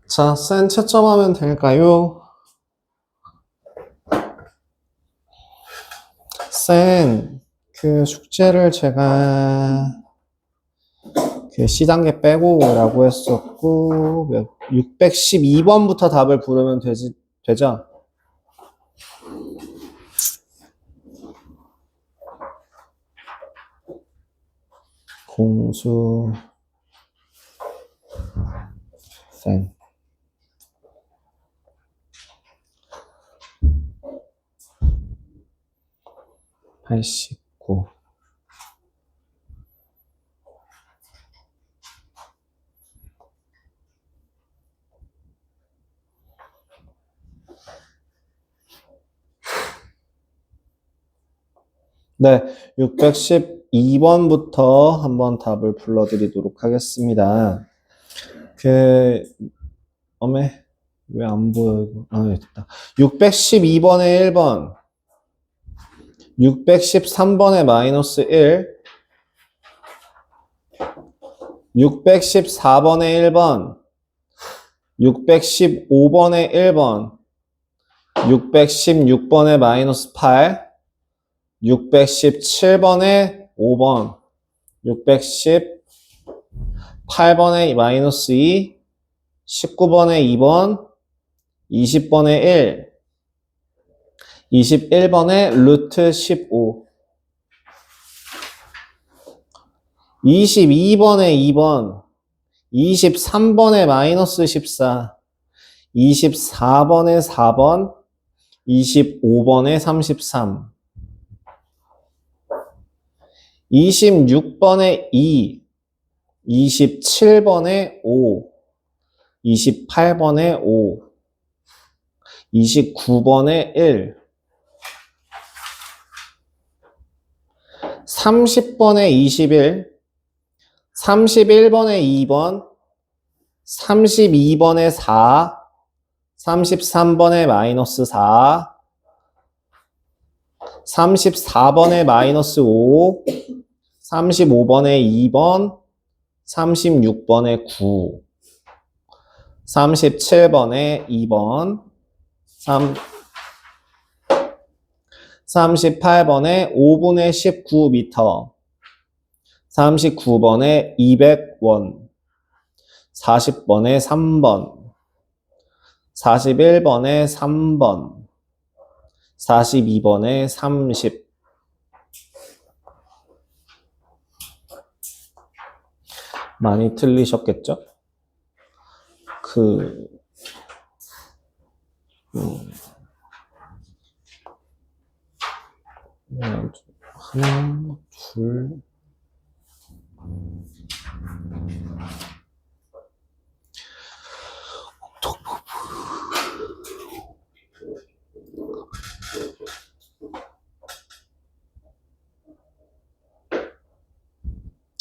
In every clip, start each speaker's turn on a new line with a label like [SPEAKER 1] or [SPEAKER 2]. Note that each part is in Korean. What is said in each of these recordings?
[SPEAKER 1] 자, 센 채점하면 될까요? 센, 그 숙제를 제가 그 C단계 빼고라고 했었고, 612번부터 답을 부르면 되죠? 공수, 센. (89) 네, 612번부터 한번 답을 불러드리도록 하겠습니다. 왜 안 보여, 이거? 아, 네, 됐다. 612번에 1번, 613번에 마이너스 1, 614번에 1번, 615번에 1번, 616번에 마이너스 8, 617번에 5번, 618번에 마이너스 2, 19번에 2번, 20번에 1, 21번에 루트 15, 22번에 2번, 23번에 마이너스 14, 24번에 4번, 25번에 33, 26번에 2, 27번에 5, 28번에 5, 29번에 1, 30번에 21, 31번에 2번, 32번에 4, 33번에 마이너스 4, 34번에 마이너스 5, 35번에 2번, 36번에 9, 37번에 2번, 38번에 5분의 19m, 39번에 200원, 40번에 3번, 41번에 3번, 42번에 30. 많이 틀리셨겠죠? 하나, 둘,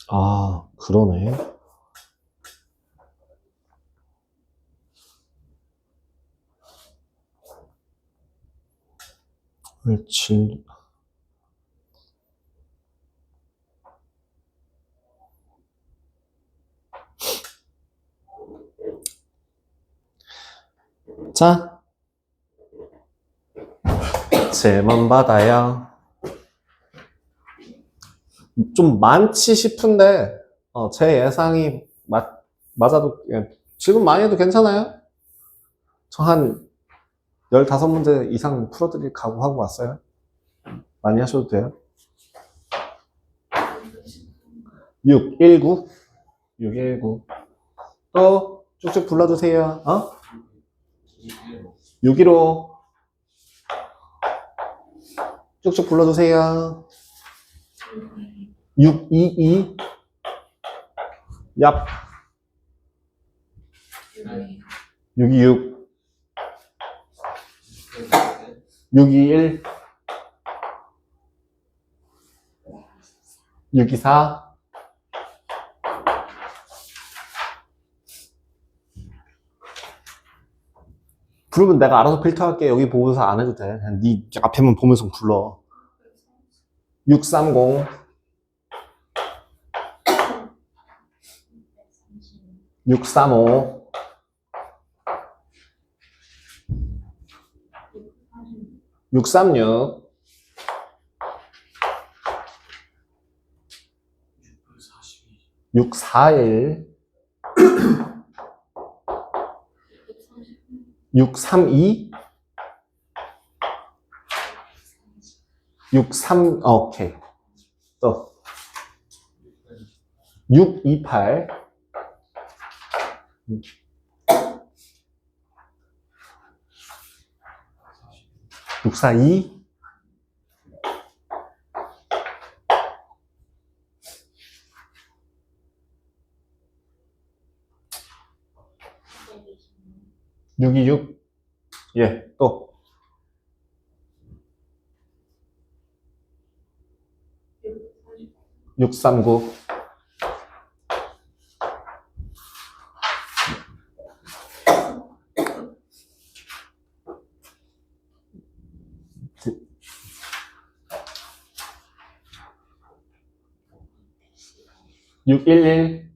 [SPEAKER 1] 아, 그러네. 질, 자, 질문 받아요. 좀 많지 싶은데, 제 예상이 맞아도, 지금 많이 해도 괜찮아요? 저 한 15문제 이상 풀어드릴 각오하고 왔어요. 많이 하셔도 돼요. 619? 619. 또 쭉쭉 불러주세요. 615. 쭉쭉 불러주세요. 622. 얍. 626. 621. 624. 부르면 내가 알아서 필터할게. 여기 보면서 안 해도 돼. 그냥 네 앞에만 보면서 불러. 630. 635. 636 641 632 63 오케이. 또 628 642 626 예, 또 639 611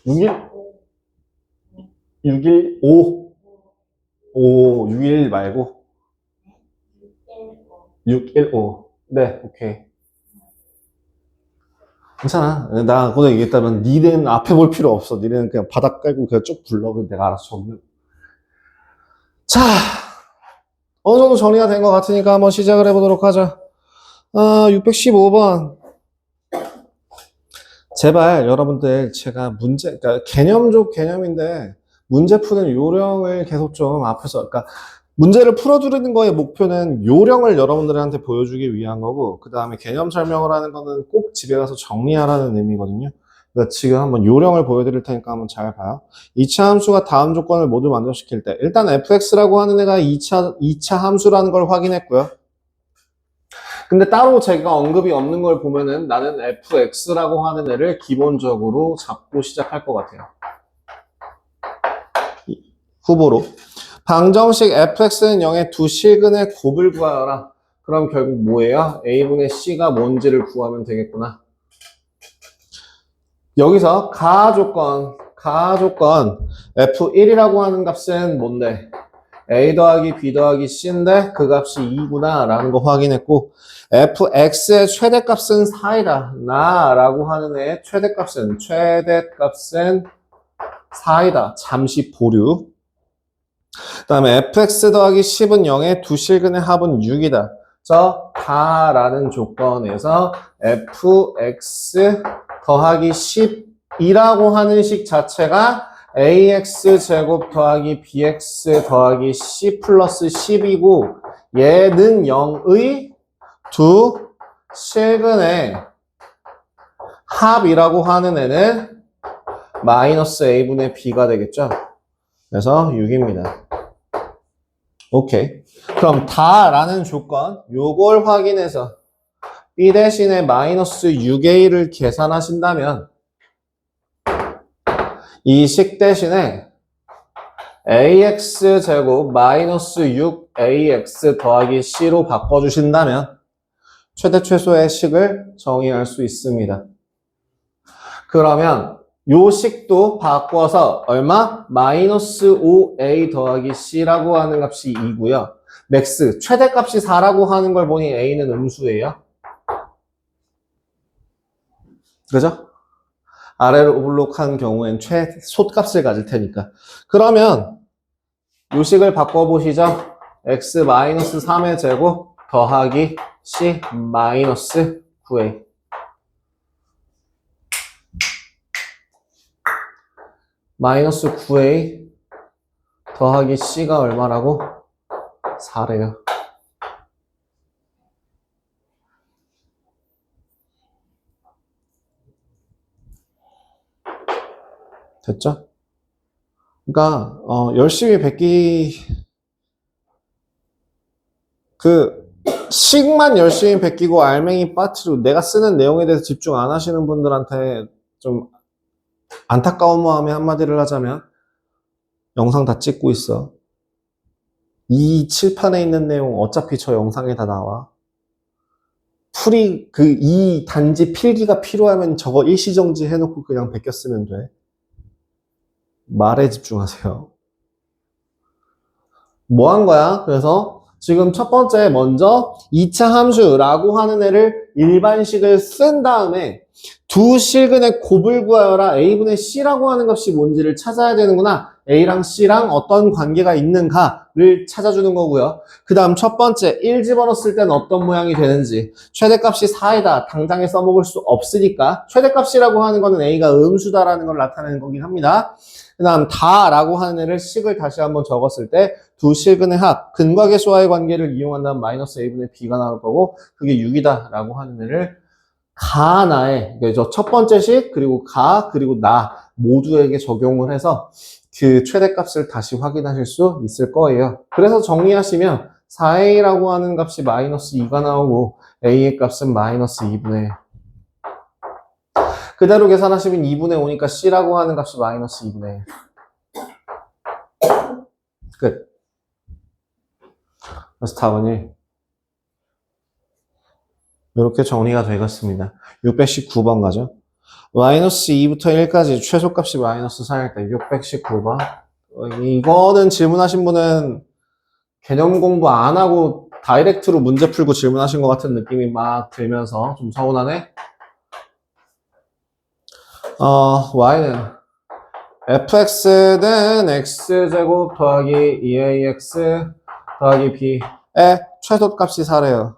[SPEAKER 1] 61 615 611 말고 615 네, 오케이. 괜찮아. 나 오늘 얘기했다면 니는 앞에 볼 필요 없어. 니는 그냥 바닥 깔고 그냥 쭉 불러. 내가 알아서 적는. 자, 어느 정도 정리가 된 것 같으니까 한번 시작을 해보도록 하자. 615번. 제발 여러분들 제가 그러니까 개념적 개념인데 문제 푸는 요령을 계속 좀 앞에서, 그러니까 문제를 풀어주는 거의 목표는 요령을 여러분들한테 보여주기 위한 거고, 그 다음에 개념 설명을 하는 거는 꼭 집에 가서 정리하라는 의미거든요. 그러니까 지금 한번 요령을 보여드릴 테니까 한번 잘 봐요. 2차 함수가 다음 조건을 모두 만족시킬 때, 일단 fx라고 하는 애가 2차 함수라는 걸 확인했고요. 근데 따로 제가 언급이 없는 걸 보면은 나는 fx라고 하는 애를 기본적으로 잡고 시작할 것 같아요. 후보로. 방정식 fx는 0의 두 실근의 곱을 구하여라. 그럼 결국 뭐예요? a분의 c가 뭔지를 구하면 되겠구나. 여기서 가조건 f1이라고 하는 값은 뭔데? a 더하기 b 더하기 c인데 그 값이 2구나 라는 거 확인했고, fx의 최대값은 4이다 나 라고 하는 애의 최대값은 4이다. 잠시 보류. 그 다음에 fx 더하기 10은 0의 두 실근의 합은 6이다. 저 다라는 조건에서 fx 더하기 10이라고 하는 식 자체가 ax 제곱 더하기 bx 더하기 c 플러스 10이고, 얘는 0의 두 실근의 합이라고 하는 애는 마이너스 a분의 b가 되겠죠. 그래서 6입니다. 오케이. 그럼 다라는 조건, 요걸 확인해서 b 대신에 마이너스 6a를 계산하신다면 이 식 대신에 ax 제곱 마이너스 6ax 더하기 c로 바꿔주신다면 최대 최소의 식을 정의할 수 있습니다. 그러면 요 식도 바꿔서 얼마? 마이너스 5a 더하기 c라고 하는 값이 2고요. 맥스, 최대값이 4라고 하는 걸 보니 a는 음수예요. 그죠? 아래로 오블록한 경우엔 최소값을 가질 테니까. 그러면 요 식을 바꿔보시죠. x 마이너스 3의 제곱 더하기 c 마이너스 9a. 마이너스 9a 더하기 c가 얼마라고? 4래요. 됐죠? 그러니까 열심히 식만 열심히 베끼고 알맹이 빠트리고 내가 쓰는 내용에 대해서 집중 안 하시는 분들한테 좀 안타까운 마음에 한마디를 하자면, 영상 다 찍고 있어. 이 칠판에 있는 내용 어차피 저 영상에 다 나와. 이 단지 필기가 필요하면 저거 일시정지 해놓고 그냥 베껴 쓰면 돼. 말에 집중하세요. 뭐 한 거야? 그래서 지금 첫 번째 먼저 2차 함수라고 하는 애를 일반식을 쓴 다음에 두 실근의 곱을 구하여라 a분의 c라고 하는 값이 뭔지를 찾아야 되는구나. a랑 c랑 어떤 관계가 있는가를 찾아주는 거고요. 그 다음 첫 번째 1 집어넣었을 때는 어떤 모양이 되는지. 최대값이 4이다. 당장에 써먹을 수 없으니까 최대값이라고 하는 거는 a가 음수다라는 걸 나타내는 거긴 합니다. 그 다음 다라고 하는 애를 식을 다시 한번 적었을 때 두 실근의 합, 근과 계수와의 관계를 이용한다면 마이너스 a분의 b가 나올 거고 그게 6이다 라고 하는 애를 가나에, 그러니까 첫 번째 식, 그리고 그리고 나 모두에게 적용을 해서 그 최대값을 다시 확인하실 수 있을 거예요. 그래서 정리하시면 4a라고 하는 값이 마이너스 2가 나오고 a의 값은 마이너스 2분의 1. 그대로 계산하시면 2분의 5니까 c라고 하는 값이 마이너스 2분의 1. 끝. 그래서 답은이 이렇게 정리가 되겠습니다. 619번 가죠. 마이너스 2부터 1까지 최소값이 마이너스 4일 때 619번. 이거는 질문하신 분은 개념 공부 안 하고 다이렉트로 문제 풀고 질문하신 것 같은 느낌이 막 들면서 좀 서운하네. y는 fx는 x제곱 더하기 2ax 더하기 b의 최소값이 4래요.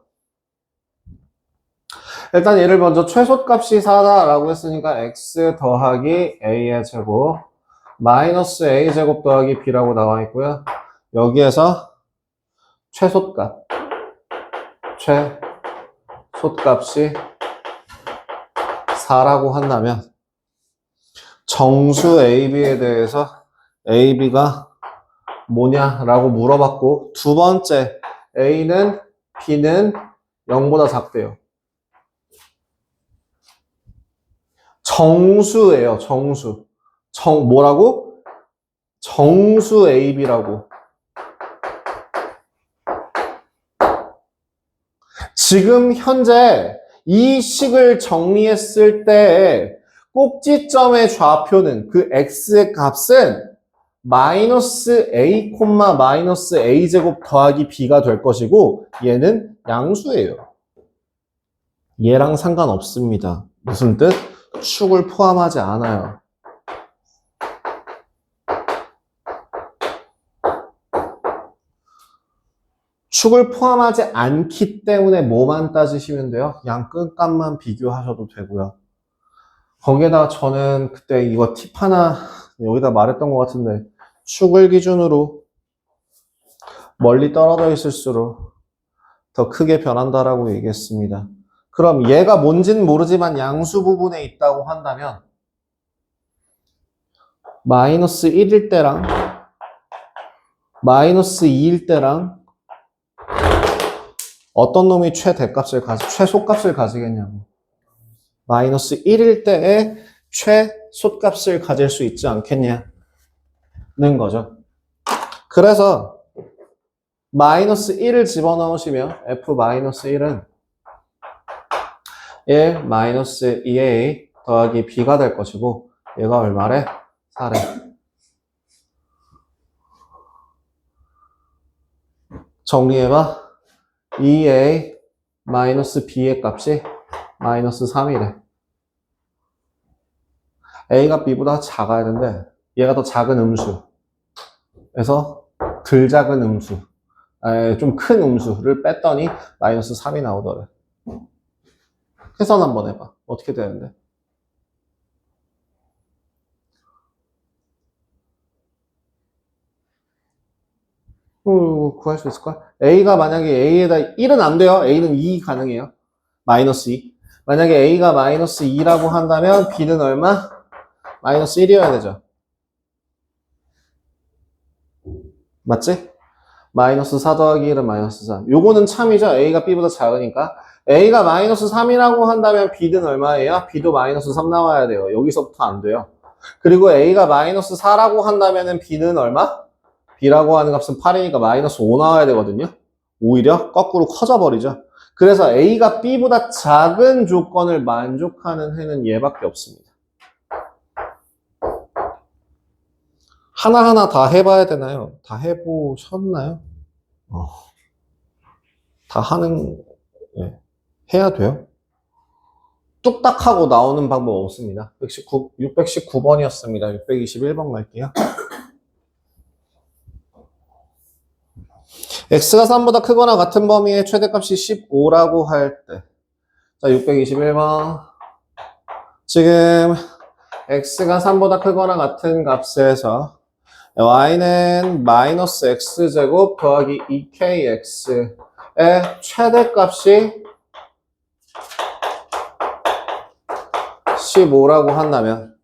[SPEAKER 1] 일단 얘를 먼저 최소값이 4다라고 했으니까 x 더하기 a의 제곱 마이너스 a제곱 더하기 b라고 나와 있고요. 여기에서 최소값이 최소값이 4라고 한다면 정수 AB에 대해서 AB가 뭐냐라고 물어봤고 두 번째 A는 B는 0보다 작대요. 정수예요. 정수. 뭐라고? 정수 AB라고. 지금 현재 이 식을 정리했을 때 꼭지점의 좌표는 그 x의 값은 마이너스 a, 마이너스 a제곱 더하기 b가 될 것이고 얘는 양수예요. 얘랑 상관없습니다. 무슨 뜻? 축을 포함하지 않아요. 축을 포함하지 않기 때문에 뭐만 따지시면 돼요? 양 끝값만 비교하셔도 되고요. 거기에다가 저는 그때 이거 팁 하나 여기다 말했던 것 같은데 축을 기준으로 멀리 떨어져 있을수록 더 크게 변한다라고 얘기했습니다. 그럼 얘가 뭔지는 모르지만 양수 부분에 있다고 한다면 마이너스 1일 때랑 마이너스 2일 때랑 어떤 놈이 최소값을 가지겠냐고. 마이너스 1일 때의 최소값을 가질 수 있지 않겠냐는 거죠. 그래서 마이너스 1을 집어넣으시면 f 마이너스 1은 1 마이너스 2a 더하기 b가 될 것이고 얘가 얼마래? 4래. 정리해봐. 2a 마이너스 b의 값이 마이너스 3이래. a가 b보다 작아야 되는데 얘가 더 작은 음수. 그래서 덜 작은 음수. 좀 큰 음수를 뺐더니 마이너스 3이 나오더래. 계산 한번 해봐. 어떻게 되는데? 구할 수 있을걸? A가 만약에 A에다 1은 안 돼요. A는 2 가능해요. 마이너스 2. 만약에 A가 마이너스 2라고 한다면 B는 얼마? 마이너스 1이어야 되죠. 맞지? 마이너스 4 더하기 1은 마이너스 3. 요거는 참이죠. A가 B보다 작으니까. A가 마이너스 3이라고 한다면 B는 얼마예요? B도 마이너스 3 나와야 돼요. 여기서부터 안 돼요. 그리고 A가 마이너스 4라고 한다면 B는 얼마? B라고 하는 값은 8이니까 마이너스 5 나와야 되거든요. 오히려 거꾸로 커져버리죠. 그래서 A가 B보다 작은 조건을 만족하는 해는 얘밖에 없습니다. 하나하나 다 해봐야 되나요? 다 해보셨나요? 다 예, 해야 돼요. 뚝딱 하고 나오는 방법 없습니다. 619번이었습니다. 621번 갈게요. x가 3보다 크거나 같은 범위의 최대값이 15라고 할 때. 자, 621번. 지금 x가 3보다 크거나 같은 값에서 y는 마이너스 x제곱 더하기 2kx의 최대값이 15라고 한다면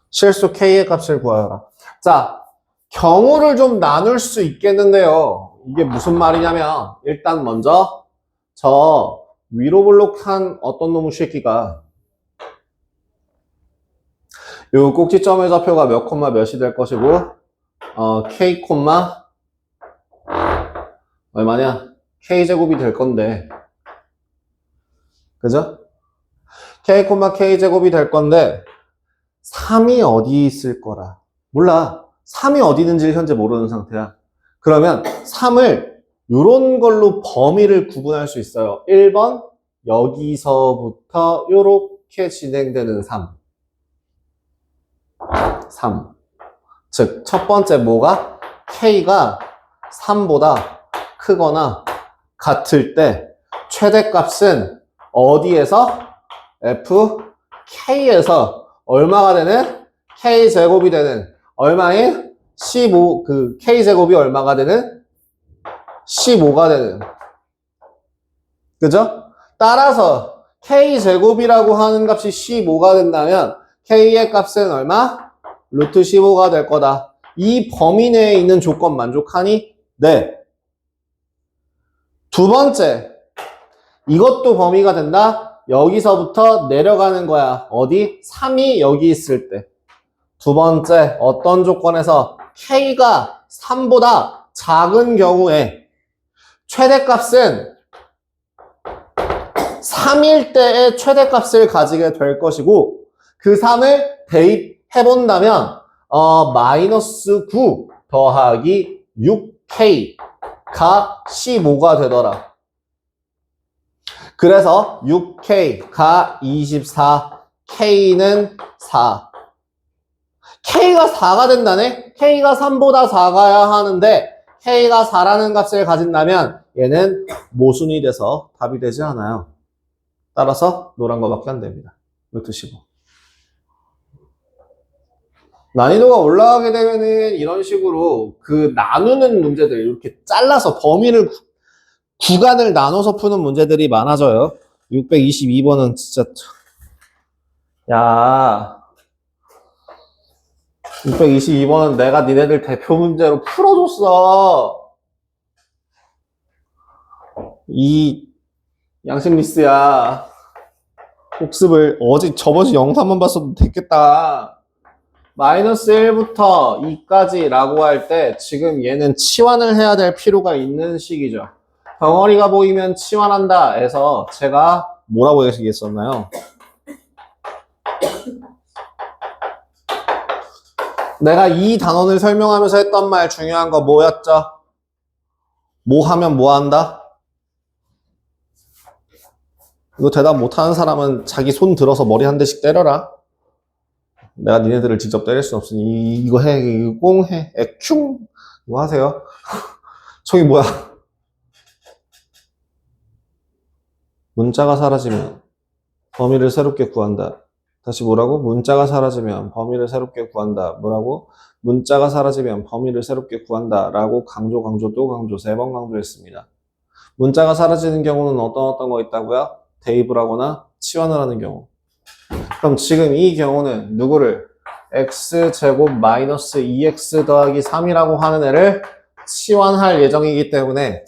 [SPEAKER 1] 실수 k의 값을 구하여라. 자, 경우를 좀 나눌 수 있겠는데요. 이게 무슨 말이냐면 일단 먼저 저 위로 블록한 어떤 놈의 새끼가 요 꼭지점의 좌표가 몇 콤마 몇이 될 것이고 k 콤마 얼마냐? k제곱이 될 건데 그죠? k 콤마 k제곱이 될 건데 3이 어디 있을 거라 몰라. 3이 어디 있는지 현재 모르는 상태야. 그러면 3을 요런 걸로 범위를 구분할 수 있어요. 1번 여기서부터 요렇게 진행되는 3. 즉, 첫 번째 뭐가? K가 3보다 크거나 같을 때 최대값은 어디에서? FK에서 얼마가 되는? K제곱이 되는 얼마인? 15, K제곱이 얼마가 되는? 15가 되는. 그죠? 따라서 K제곱이라고 하는 값이 15가 된다면 K의 값은 얼마? 루트 15가 될 거다. 이 범위 내에 있는 조건 만족하니? 네. 두 번째, 이것도 범위가 된다? 여기서부터 내려가는 거야. 어디? 3이 여기 있을 때. 두 번째, 어떤 조건에서 K가 3보다 작은 경우에 최대값은 3일 때의 최대값을 가지게 될 것이고 그 3을 대입해본다면 마이너스 9 더하기 6K가 15가 되더라. 그래서 6K가 24, K는 4. K가 4가 된다네? K가 3보다 작아야 하는데 K가 4라는 값을 가진다면 얘는 모순이 돼서 답이 되지 않아요. 따라서 노란 거밖에 안 됩니다. 루트 15. 난이도가 올라가게 되면은 이런 식으로 나누는 문제들 이렇게 잘라서 범위를 구간을 나눠서 푸는 문제들이 많아져요. 622번은 진짜 야 622번은 내가 니네들 대표 문제로 풀어줬어. 이 양심 미스야. 복습을 저번주 영상만 봤어도 됐겠다. 마이너스 1부터 2까지 라고 할 때 지금 얘는 치환을 해야 될 필요가 있는 시기죠. 덩어리가 보이면 치환한다 해서 제가 뭐라고 얘기했었나요? 내가 이 단원을 설명하면서 했던 말 중요한 거 뭐였죠? 뭐 하면 뭐 한다? 이거 대답 못하는 사람은 자기 손 들어서 머리 한 대씩 때려라. 내가 니네들을 직접 때릴 순 없으니 이거 해, 이거 꽁 해, 에큐 이거 하세요. 저기 뭐야? 문자가 사라지면 범위를 새롭게 구한다. 다시 뭐라고? 문자가 사라지면 범위를 새롭게 구한다. 뭐라고? 문자가 사라지면 범위를 새롭게 구한다. 라고 강조 또 강조 3번 강조했습니다. 문자가 사라지는 경우는 어떤 거 있다고요? 대입을 하거나 치환을 하는 경우. 그럼 지금 이 경우는 누구를? x제곱 마이너스 2x 더하기 3이라고 하는 애를 치환할 예정이기 때문에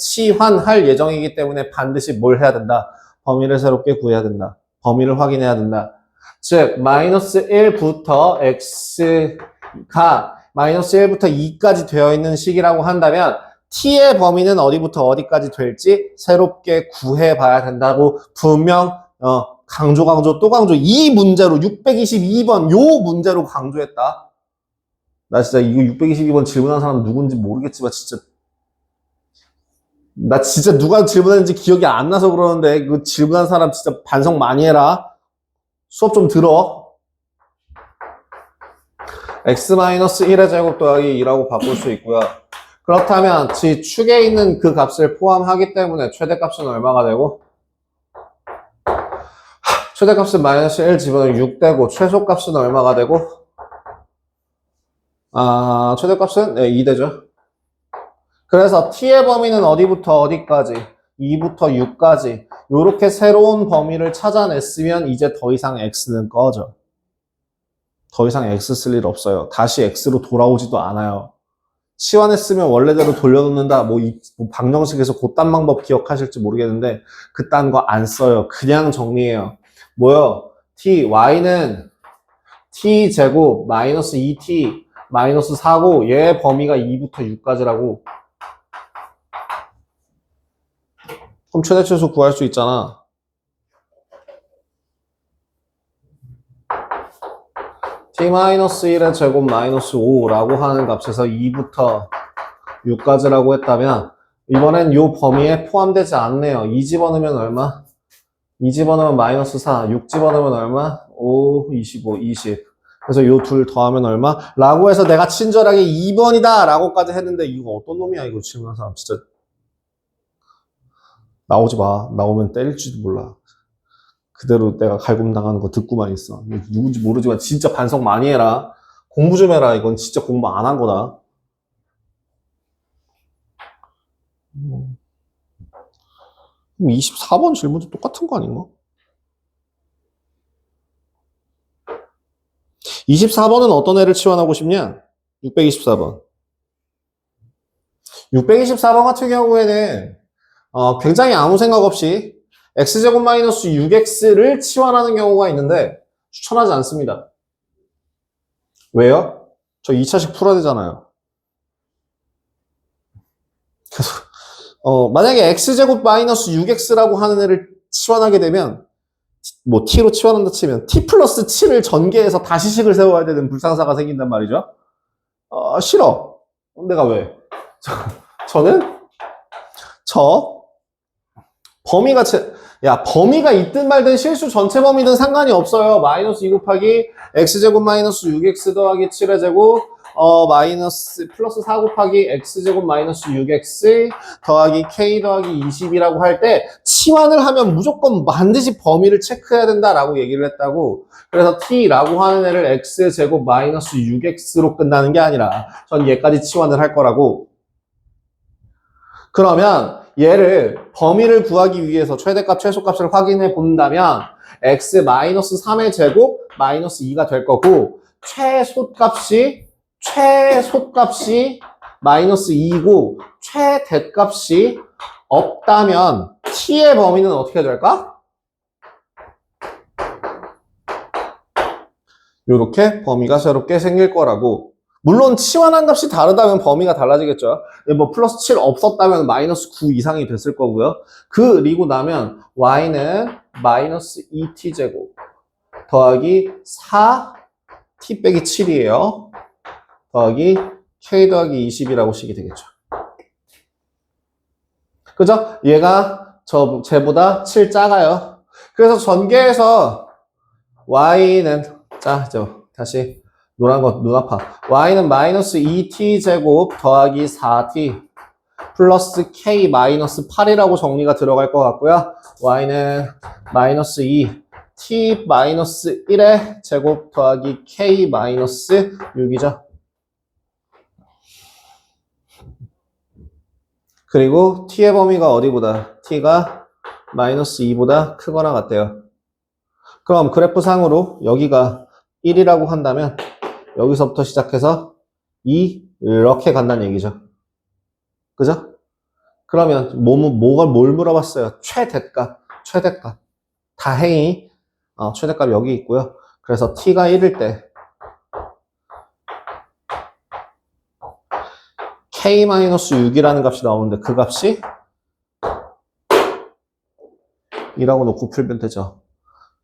[SPEAKER 1] 반드시 뭘 해야 된다? 범위를 새롭게 구해야 된다. 범위를 확인해야 된다. 즉 마이너스 1부터 x가 마이너스 1부터 2까지 되어 있는 식이라고 한다면 t의 범위는 어디부터 어디까지 될지 새롭게 구해봐야 된다고 분명 강조 또 강조 이 문제로 622번 요 문제로 강조했다. 나 진짜 이거 622번 질문한 사람 누군지 모르겠지만 진짜 나 진짜 누가 질문했는지 기억이 안 나서 그러는데 그 질문한 사람 진짜 반성 많이 해라. 수업 좀 들어. x-1의 제곱 더하기 2라고 바꿀 수 있고요. 그렇다면 지 축에 있는 그 값을 포함하기 때문에 최대값은 얼마가 되고? 최대값은 마이너스 1 집어넣으면 6 되고 최소값은 얼마가 되고? 최대값은 2 되죠. 그래서 t의 범위는 어디부터 어디까지? 2부터 6까지. 요렇게 새로운 범위를 찾아냈으면 이제 더 이상 x는 꺼져. 더 이상 x 쓸 일 없어요. 다시 x로 돌아오지도 않아요. 치환했으면 원래대로 돌려놓는다. 뭐 방정식에서 그딴 방법 기억하실지 모르겠는데 그딴 거 안 써요. 그냥 정리해요. 뭐요? y는 t제곱 마이너스 2t 마이너스 4고 얘 범위가 2부터 6까지라고. 그럼 최대 최소 구할 수 있잖아. t-1의 제곱 마이너스 5라고 하는 값에서 2부터 6까지라고 했다면 이번엔 요 범위에 포함되지 않네요. 2 집어넣으면 얼마? 2 집어넣으면 마이너스 4, 6 집어넣으면 얼마? 5, 25, 20. 그래서 요 둘 더하면 얼마? 라고 해서 내가 친절하게 2번이다 라고까지 했는데 이거 어떤 놈이야 이거 질문한 사람 진짜. 나오지 마. 나오면 때릴지도 몰라. 그대로 내가 갈굼당하는 거 듣고만 있어. 누군지 모르지만 진짜 반성 많이 해라. 공부 좀 해라. 이건 진짜 공부 안 한 거다. 그럼 24번 질문도 똑같은 거 아닌가? 24번은 어떤 애를 치환하고 싶냐? 624번. 624번 같은 경우에는 굉장히 아무 생각 없이 x제곱 마이너스 6x를 치환하는 경우가 있는데 추천하지 않습니다. 왜요? 저 2차식 풀어야 되잖아요. 그래서 만약에 x제곱 마이너스 6x라고 하는 애를 치환하게 되면 뭐 t로 치환한다 치면 t 플러스 7을 전개해서 다시 식을 세워야 되는 불상사가 생긴단 말이죠. 싫어. 내가 왜? 저는 범위가 범위가 있든 말든 실수 전체 범위든 상관이 없어요. 마이너스 2 곱하기 x제곱 마이너스 6x 더하기 7의 제곱 마이너스 플러스 4 곱하기 x제곱 마이너스 6x 더하기 k 더하기 20이라고 할 때 치환을 하면 무조건 반드시 범위를 체크해야 된다라고 얘기를 했다고. 그래서 t라고 하는 애를 x제곱 마이너스 6x로 끝나는 게 아니라 전 얘까지 치환을 할 거라고. 그러면 얘를 범위를 구하기 위해서 최대값, 최소값을 확인해 본다면 x 마이너스 3의 제곱 마이너스 2가 될 거고 최소값이 마이너스 2이고 최대값이 없다면 t의 범위는 어떻게 될까? 이렇게 범위가 새롭게 생길 거라고. 물론 치환한 값이 다르다면 범위가 달라지겠죠. 뭐 플러스 7 없었다면 마이너스 9 이상이 됐을 거고요. 그리고 나면 y는 마이너스 2t제곱 더하기 4t 빼기 7이에요. 더하기 k 더하기 20이라고 식이 되겠죠. 그죠? 얘가 쟤보다 7 작아요. 그래서 전개해서 y는 다시 노란 거 눈 아파. y는 마이너스 2t 제곱 더하기 4t 플러스 k 마이너스 8이라고 정리가 들어갈 것 같고요. y는 마이너스 2 t 마이너스 1의 제곱 더하기 k 마이너스 6이죠. 그리고 t의 범위가 어디보다? t가 마이너스 2보다 크거나 같대요. 그럼 그래프 상으로 여기가 1이라고 한다면 여기서부터 시작해서 2 이렇게 간다는 얘기죠. 그죠? 그러면 뭘 물어봤어요? 최대값. 다행히 최대값 여기 있고요. 그래서 t가 1일 때 k-6이라는 값이 나오는데 그 값이 2라고 놓고 풀면 되죠.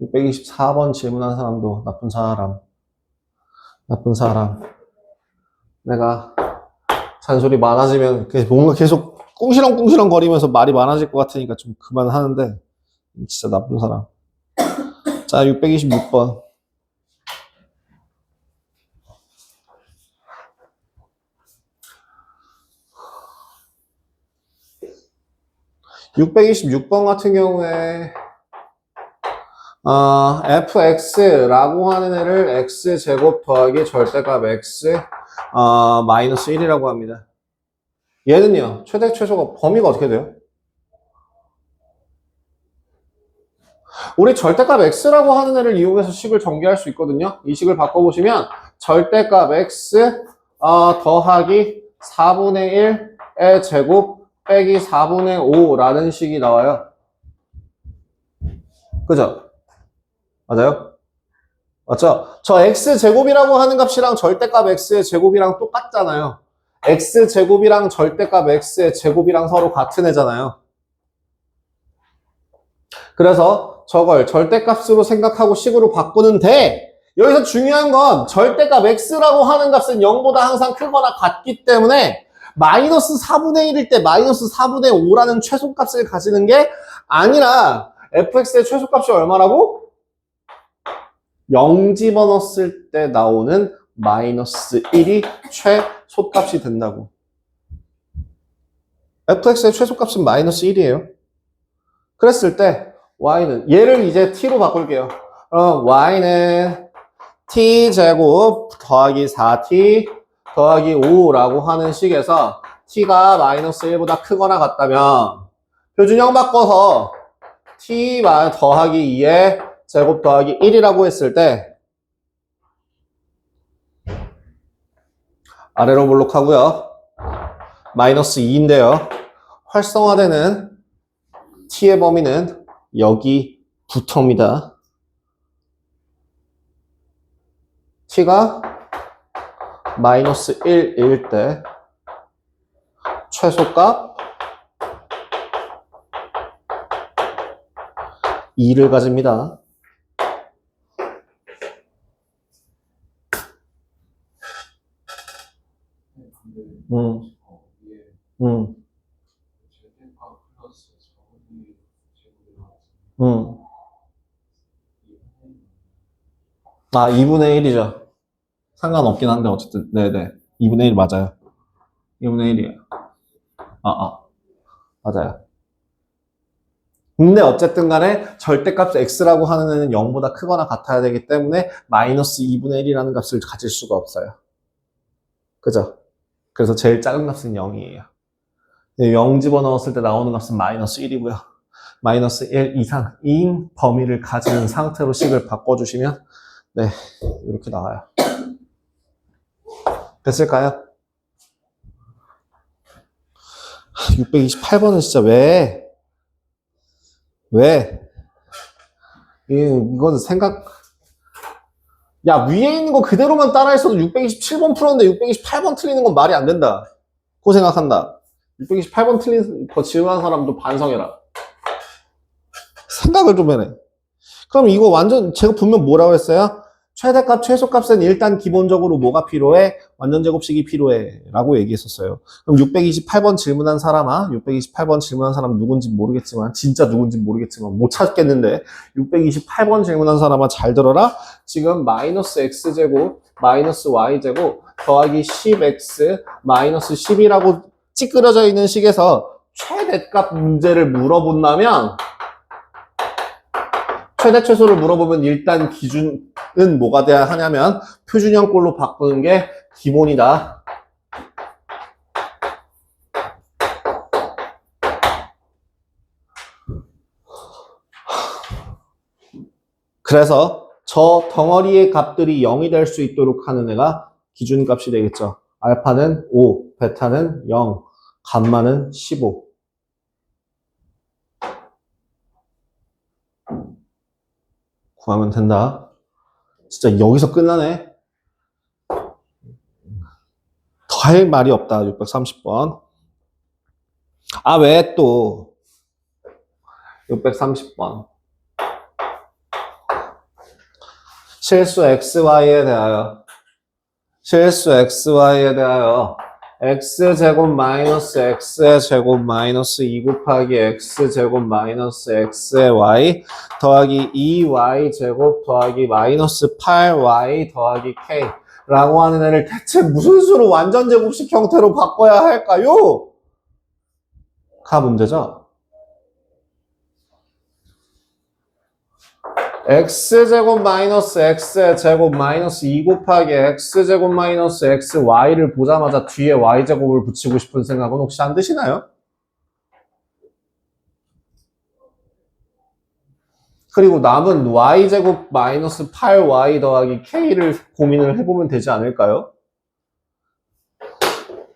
[SPEAKER 1] 624번 질문한 사람도 나쁜 사람. 내가 잔소리 많아지면 뭔가 계속 꿍시렁꿍시렁 거리면서 말이 많아질 것 같으니까 좀 그만하는데 진짜 나쁜 사람. 자, 626번. (626번) 같은 경우에 fx라고 하는 애를 x제곱 더하기 절대값 x 마이너스 1이라고 합니다. 얘는요, 최대 최소가 범위가 어떻게 돼요? 우리 절대값 x라고 하는 애를 이용해서 식을 전개할 수 있거든요. 이 식을 바꿔보시면 절대값 x 더하기 4분의 1의 제곱 빼기 4분의 5라는 식이 나와요. 그죠? 맞아요? 맞죠? 저 x제곱이라고 하는 값이랑 절대값 x의 제곱이랑 똑같잖아요. x제곱이랑 절대값 x의 제곱이랑 서로 같은 애잖아요. 그래서 저걸 절대값으로 생각하고 식으로 바꾸는데 여기서 중요한 건 절대값 x라고 하는 값은 0보다 항상 크거나 같기 때문에 마이너스 4분의 1일 때 마이너스 4분의 5라는 최소값을 가지는 게 아니라 fx의 최소값이 얼마라고? 0 집어넣었을 때 나오는 마이너스 1이 최소값이 된다고. fx의 최소값은 마이너스 1이에요. 그랬을 때 y는 얘를 이제 t로 바꿀게요. 그럼 y는 t제곱 더하기 4t 더하기 5라고 하는 식에서 t가 마이너스 1보다 크거나 같다면 표준형 바꿔서 t 더하기 2에 제곱 더하기 1이라고 했을 때 아래로 볼록하고요. 마이너스 2인데요. 활성화되는 t의 범위는 여기부터입니다. t가 마이너스 1일 때 최소값 2를 가집니다. 아, 2분의 1이죠. 상관없긴 한데, 어쨌든. 네네. 2분의 1 맞아요. 2분의 1이에요. 맞아요. 근데 어쨌든 간에 절대값 x라고 하는 애는 0보다 크거나 같아야 되기 때문에 마이너스 2분의 1이라는 값을 가질 수가 없어요. 그죠? 그래서 제일 작은 값은 0이에요. 0 집어넣었을 때 나오는 값은 마이너스 1이고요. 마이너스 1 이상인 범위를 가지는 상태로 식을 바꿔주시면 네, 이렇게 나와요. 됐을까요? 628번은 진짜 왜? 이건 야, 위에 있는 거 그대로만 따라했어도 627번 풀었는데 628번 틀리는 건 말이 안 된다. 고 생각한다. 628번 틀린 거 질문한 사람도 반성해라. 생각을 좀 해내. 그럼 이거 완전 제가 분명 뭐라고 했어요? 최대값, 최소값은 일단 기본적으로 뭐가 필요해? 완전 제곱식이 필요해. 라고 얘기했었어요. 그럼 628번 질문한 사람아, 628번 질문한 사람 누군지 모르겠지만, 진짜 누군지 모르겠지만, 못 찾겠는데, 628번 질문한 사람아 잘 들어라. 지금 마이너스 x제곱, 마이너스 y제곱, 더하기 10x, 마이너스 10이라고 찌그러져 있는 식에서 최대값 문제를 물어본다면, 최대 최소를 물어보면 일단 기준은 뭐가 돼야 하냐면 표준형 꼴로 바꾸는 게 기본이다. 그래서 저 덩어리의 값들이 0이 될 수 있도록 하는 애가 기준값이 되겠죠. 알파는 5, 베타는 0, 감마는 15. 구하면 된다. 진짜 여기서 끝나네. 더 할 말이 없다. 630번. 아, 왜 또 630번. 실수 xy에 대하여 x제곱 마이너스 x의 제곱 마이너스 2 곱하기 x제곱 마이너스 x의 y 더하기 2y 제곱 더하기 마이너스 8y 더하기 k 라고 하는 애를 대체 무슨 수로 완전 제곱식 형태로 바꿔야 할까요? 가 문제죠. x제곱 마이너스 x의 제곱 마이너스 2 곱하기 x제곱 마이너스 xy를 보자마자 뒤에 y제곱을 붙이고 싶은 생각은 혹시 안 드시나요? 그리고 남은 y제곱 마이너스 8y 더하기 k를 고민을 해보면 되지 않을까요?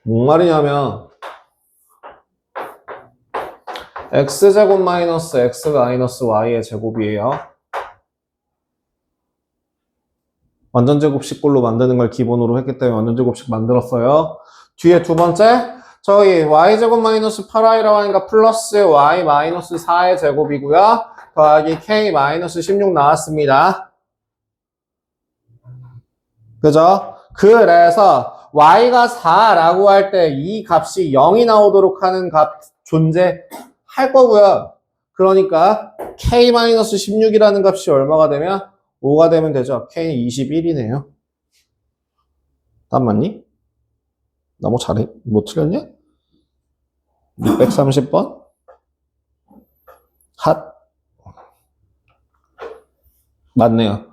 [SPEAKER 1] 뭔 말이냐면 x제곱 마이너스 x 마이너스 y의 제곱이에요. 완전 제곱식꼴로 만드는 걸 기본으로 했기 때문에 완전 제곱식 만들었어요. 뒤에 두 번째, 저희 y제곱 마이너스 8y라고 하니까 플러스 y 마이너스 4의 제곱이고요. 더하기 k 마이너스 16 나왔습니다. 그죠? 그래서 y가 4라고 할 때 이 값이 0이 나오도록 하는 값 존재할 거고요. 그러니까 k 마이너스 16이라는 값이 얼마가 되면 5가 되면 되죠. K는 21이네요. 딱 맞니? 나 뭐 잘해? 뭐 틀렸냐? 630번? 핫. 맞네요.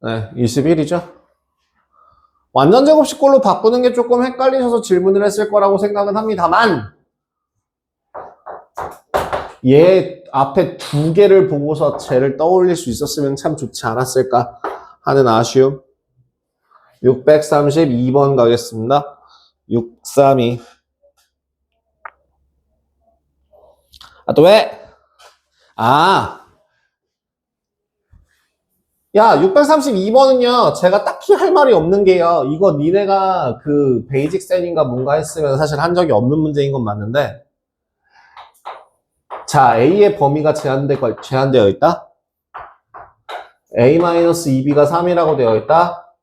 [SPEAKER 1] 네, 21이죠. 완전 제곱식꼴로 바꾸는 게 조금 헷갈리셔서 질문을 했을 거라고 생각은 합니다만 얘 앞에 두 개를 보고서 쟤를 떠올릴 수 있었으면 참 좋지 않았을까 하는 아쉬움. 632번 가겠습니다. 632. 또 왜? 야, 632번은요, 제가 딱히 할 말이 없는 게요. 이거 니네가 그 베이직 셀인가 뭔가 했으면 사실 한 적이 없는 문제인 건 맞는데, 자, A의 범위가 제한되어 있다? A-2B가 3이라고 되어 있다?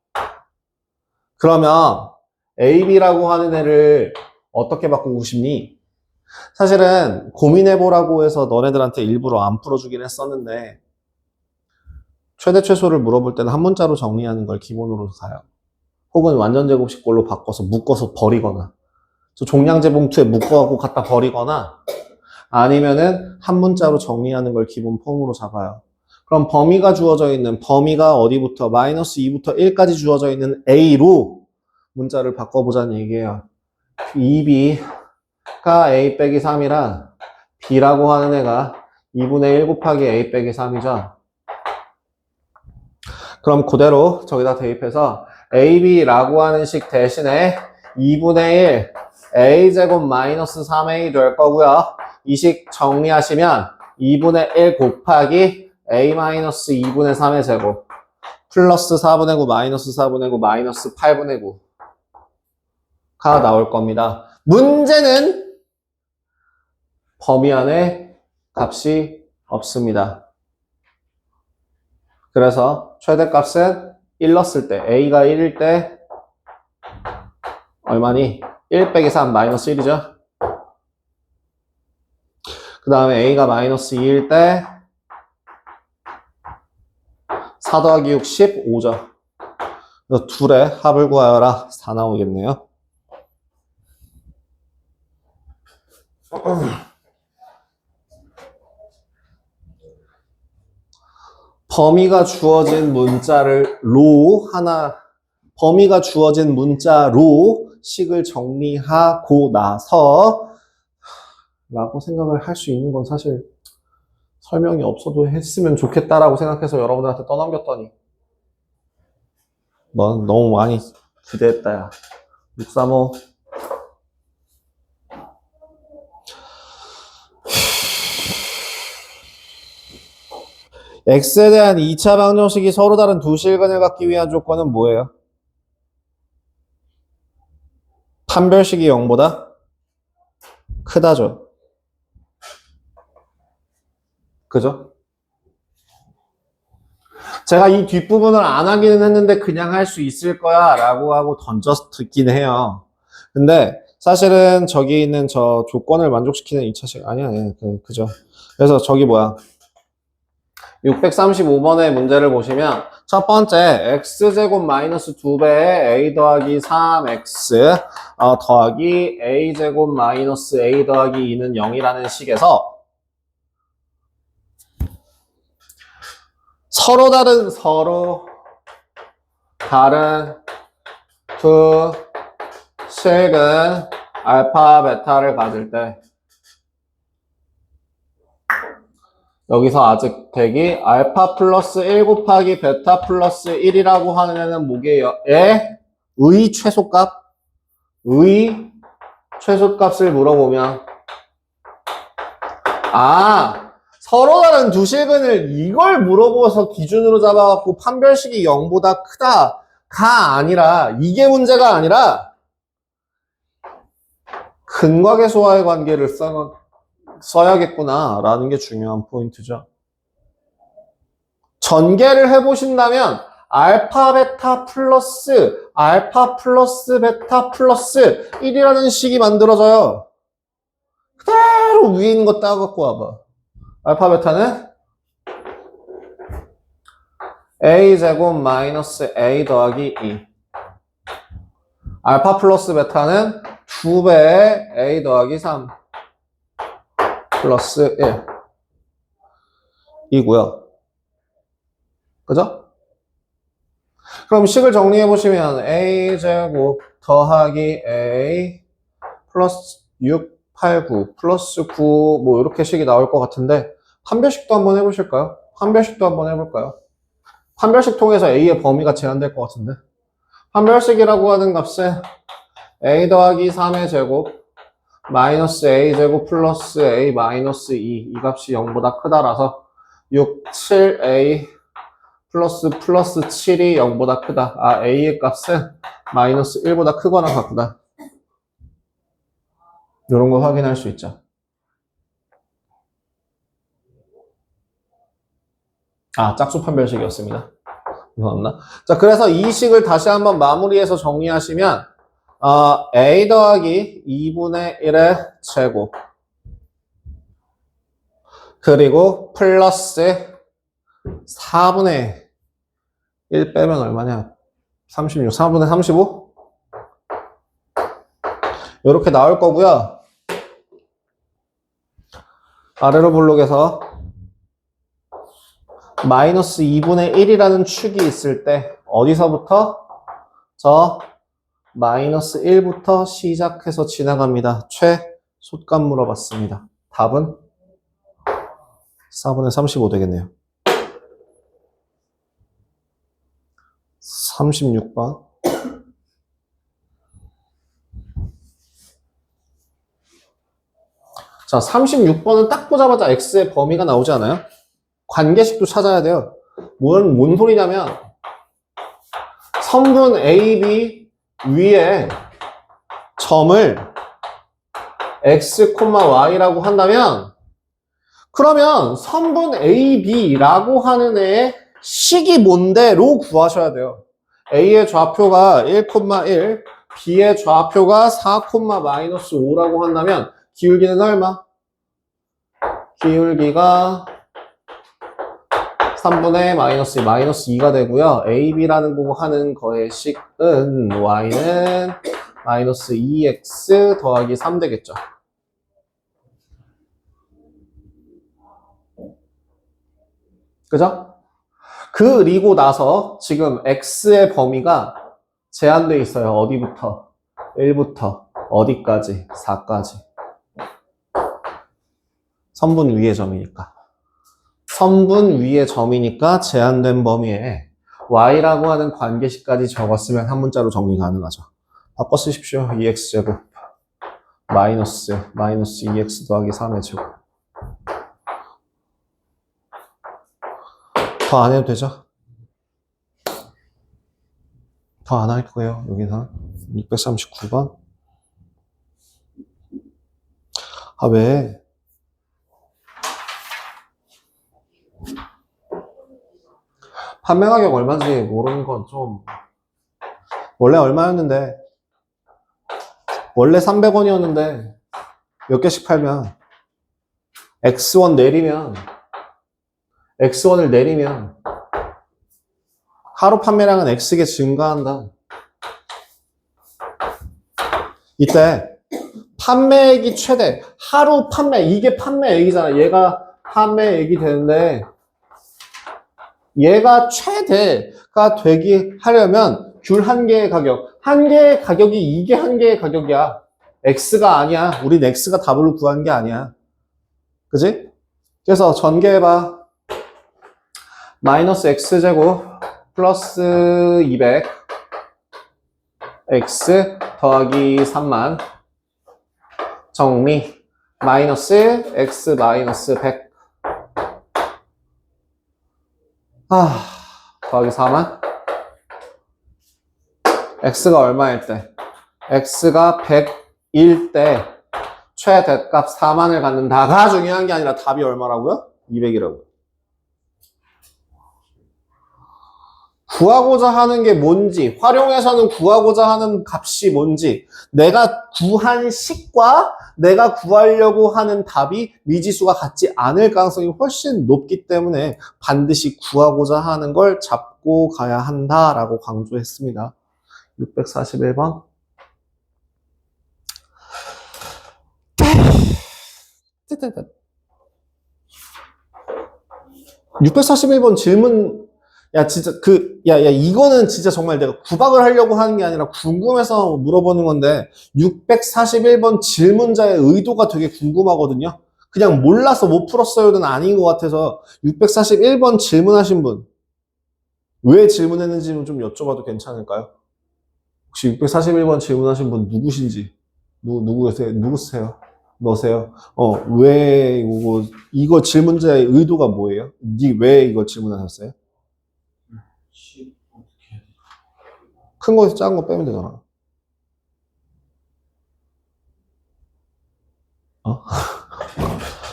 [SPEAKER 1] 그러면 AB라고 하는 애를 어떻게 바꾸고 싶니? 사실은 고민해보라고 해서 너네들한테 일부러 안 풀어주긴 했었는데 최대 최소를 물어볼 때는 한 문자로 정리하는 걸 기본으로 가요. 혹은 완전 제곱식꼴로 바꿔서 묶어서 버리거나 종량제 봉투에 묶어갖고 갖다 버리거나 아니면은 한 문자로 정리하는 걸 기본 폼으로 잡아요. 그럼 범위가 주어져 있는 범위가 어디부터 마이너스 2부터 1까지 주어져 있는 A로 문자를 바꿔보자는 얘기예요. 2B가 A 빼기 3이라 B라고 하는 애가 2분의 1 곱하기 A 빼기 3이죠. 그럼 그대로 저기다 대입해서 AB라고 하는 식 대신에 2분의 1 A제곱 마이너스 3A 될 거고요. 이 식 정리하시면 2분의 1 곱하기 A 마이너스 2분의 3의 제곱 플러스 4분의 9 마이너스 4분의 9 마이너스 8분의 9가 나올 겁니다. 문제는 범위 안에 값이 없습니다. 그래서 최대값은 1 넣었을 때 A가 1일 때 얼마니? 1 빼기 3 마이너스 1이죠. 그 다음에 A가 마이너스 2일 때 4 더하기 6, 15죠. 그래서 둘의 합을 구하여라. 4 나오겠네요. 범위가 주어진 문자를 범위가 주어진 문자로 식을 정리하고 나서 라고 생각을 할 수 있는 건 사실 설명이 없어도 했으면 좋겠다라고 생각해서 여러분들한테 떠넘겼더니 넌 너무 많이 기대했다 야. 635 X에 대한 2차 방정식이 서로 다른 두 실근을 갖기 위한 조건은 뭐예요? 판별식이 0보다 크다죠. 그죠? 제가 이 뒷부분을 안 하기는 했는데 그냥 할 수 있을 거야 라고 하고 던져서 듣긴 해요. 근데 사실은 저기 있는 저 조건을 만족시키는 2차식 아니야. 예, 그죠. 그래서 저기 뭐야. 635번의 문제를 보시면 첫 번째 x제곱 마이너스 2배의 a 더하기 3x 더하기 a제곱 마이너스 a 더하기 2는 0이라는 식에서 서로 다른 두 식은 알파 베타를 가질 때 여기서 아직 대기 알파 플러스 1 곱하기 베타 플러스 1이라고 하는 애는 뭐게요? 의 최소값을 물어보면 서로 다른 두 식은을 이걸 물어보아서 기준으로 잡아갖고 판별식이 0보다 크다가 아니라 이게 문제가 아니라 근과계수와의 관계를 써야겠구나 라는 게 중요한 포인트죠. 전개를 해보신다면 알파 베타 플러스 베타 플러스 1이라는 식이 만들어져요. 그대로 위에 있는 거 따갖고 와봐. 알파 베타는 a제곱 마이너스 a 더하기 2. 알파 플러스 베타는 2배의 a 더하기 3 플러스 1 이고요. 그죠? 그럼 식을 정리해 보시면 a제곱 더하기 a 플러스 6, 8, 9 플러스 9 뭐 이렇게 식이 나올 것 같은데 판별식도 한번 해보실까요? 판별식도 한번 해볼까요? 판별식 통해서 a의 범위가 제한될 것 같은데 판별식이라고 하는 값은 a 더하기 3의 제곱 마이너스 a제곱 플러스 a 마이너스 2 이 값이 0보다 크다라서 6, 7a 플러스 7이 0보다 크다. a의 값은 마이너스 1보다 크거나 같다. 이런 거 확인할 수 있죠. 짝수 판별식이었습니다. 죄송합니다. 자, 그래서 이 식을 다시 한번 마무리해서 정리하시면 a 더하기 2분의 1의 제곱 그리고 플러스 4분의 1 빼면 얼마냐? 36, 4분의 35? 이렇게 나올 거고요. 아래로 블록에서 마이너스 2분의 1이라는 축이 있을 때 어디서부터? 저 마이너스 1부터 시작해서 지나갑니다. 최소값 물어봤습니다. 답은 4분의 35 되겠네요. 36번. 자, 36번은 딱 보자마자 x의 범위가 나오지 않아요? 관계식도 찾아야 돼요. 뭔 소리냐면 선분 AB 위에 점을 x, y라고 한다면 그러면 선분 AB라고 하는 애의 식이 뭔데로 구하셔야 돼요. A의 좌표가 1,1, B의 좌표가 4, 마이너스 5라고 한다면 기울기는 얼마? 기울기가 3분의 마이너스 2가 되고요. AB라는 거 하는 거의 식은 y는 마이너스 2x 더하기 3 되겠죠. 그죠? 그리고 나서 지금 x의 범위가 제한되어 있어요. 어디부터? 1부터 어디까지? 4까지. 선분 위의 점이니까. 선분 위의 점이니까 제한된 범위에 y라고 하는 관계식까지 적었으면 한 문자로 정리 가능하죠. 바꿔 쓰십시오. 2x제곱 마이너스 2x 더하기 3의 제곱. 더 안 해도 되죠? 더 안 할 거예요. 여기서 639번. 왜? 판매 가격 얼마인지 모르는 건 좀 원래 얼마였는데 원래 300원이었는데 몇 개씩 팔면 X1 내리면 X1을 내리면 하루 판매량은 X개 증가한다. 이때 판매액이 최대, 하루 판매, 이게 판매액이잖아. 얘가 판매액이 되는데 얘가 최대가 되기 하려면 귤 한 개의 가격, 한 개의 가격이 이게 한 개의 가격이야. X가 아니야. 우린 X가 답으로 구한 게 아니야. 그지? 그래서 전개해봐. 마이너스 X제곱 플러스 200 X 더하기 3만 정리 마이너스 X 마이너스 100 더하기 4만 X가 얼마일 때? X가 100일 때 최대값 4만을 갖는다가 중요한 게 아니라 답이 얼마라고요? 200이라고요. 구하고자 하는 게 뭔지, 활용해서는 구하고자 하는 값이 뭔지, 내가 구한 식과 내가 구하려고 하는 답이 미지수가 같지 않을 가능성이 훨씬 높기 때문에 반드시 구하고자 하는 걸 잡고 가야 한다라고 강조했습니다. 641번. 641번 질문, 야, 진짜, 이거는 진짜 정말 내가 구박을 하려고 하는 게 아니라 궁금해서 물어보는 건데, 641번 질문자의 의도가 되게 궁금하거든요. 그냥 몰라서 못 풀었어요는 아닌 것 같아서, 641번 질문하신 분, 왜 질문했는지 좀 여쭤봐도 괜찮을까요? 혹시 641번 질문하신 분 누구신지, 누구세요? 너세요? 왜, 이거 질문자의 의도가 뭐예요? 왜 이거 질문하셨어요? 큰 거에서 작은 거 빼면 되잖아.